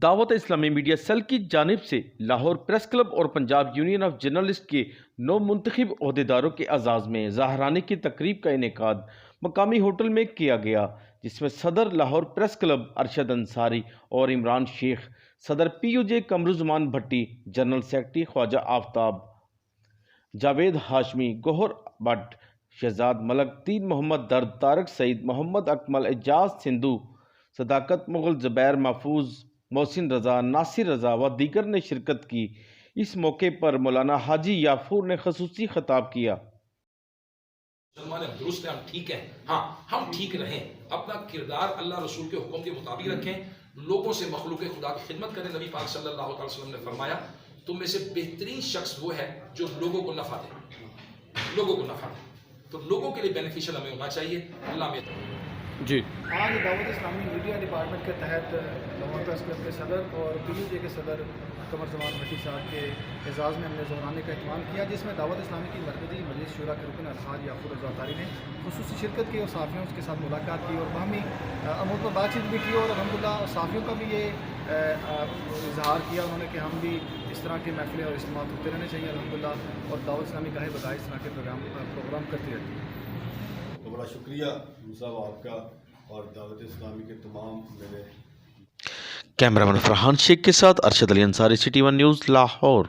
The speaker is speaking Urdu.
دعوت اسلامی میڈیا سیل کی جانب سے لاہور پریس کلب اور پنجاب یونین آف جرنلسٹ کے نو منتخب عہدیداروں کے اعزاز میں ظاہرانے کی تقریب کا انعقاد مقامی ہوٹل میں کیا گیا، جس میں صدر لاہور پریس کلب ارشد انصاری اور عمران شیخ، صدر P U J Qamaruzzaman Bhatti, general secretary Khawaja Aftab, Javed Hashmi, Gohar Butt, Shahzad Malik, Deen Muhammad Dard, Tariq سعید، محمد اکمل، اعجاز سندھو، صداقت مغل، زبیر محفوظ، محسن رضا، ناصر رضا و دیگر نے شرکت کی۔ اس موقع پر مولانا حاجی یافور نے خصوصی خطاب کیا۔ مسلمان ہم درست ہیں، ہم ٹھیک ہیں، ہاں ہم ٹھیک رہیں، اپنا کردار اللہ رسول کے حکم کے مطابق رکھیں، لوگوں سے مخلوق خدا کی خدمت کریں۔ نبی پاک صلی اللہ علیہ وسلم نے فرمایا تم میں سے بہترین شخص وہ ہے جو لوگوں کو نفع دے، لوگوں کو نفع دے، تو لوگوں کے لیے بینیفیشل ہمیں ہونا چاہیے۔ اللہ میں جی آج دعوت اسلامی میڈیا ڈپارٹمنٹ کے تحت لاہور پریس کلب کے صدر اور پی یو جے کے صدر قمرالزمان بھٹی صاحب کے اعزاز میں ہم نے ظہرانے کا اہتمام کیا، جس میں دعوت اسلامی کی مرکزی مجلس شورا کے رکن الحاج یافور رضا تاری نے خصوصی شرکت کی اور صحافیوں کے ساتھ ملاقات کی اور باہمی امور پر بات چیت بھی کی، اور الحمدللہ صحافیوں کا بھی یہ اظہار کیا انہوں نے کہ ہم بھی اس طرح کے محفلیں اور اجتماعات ہوتے رہنے چاہیے الحمدللہ، اور دعوت اسلامی گاہے بگاہے اس طرح کے پروگرام کرتی رہتی ہے۔ تو بڑا شکریہ صاحب آپ کا اور دعوت اسلامی کے تمام میرے کیمرہ مین فرحان شیخ کے ساتھ Arshad Ali Ansari, C T 1 news, Lahore.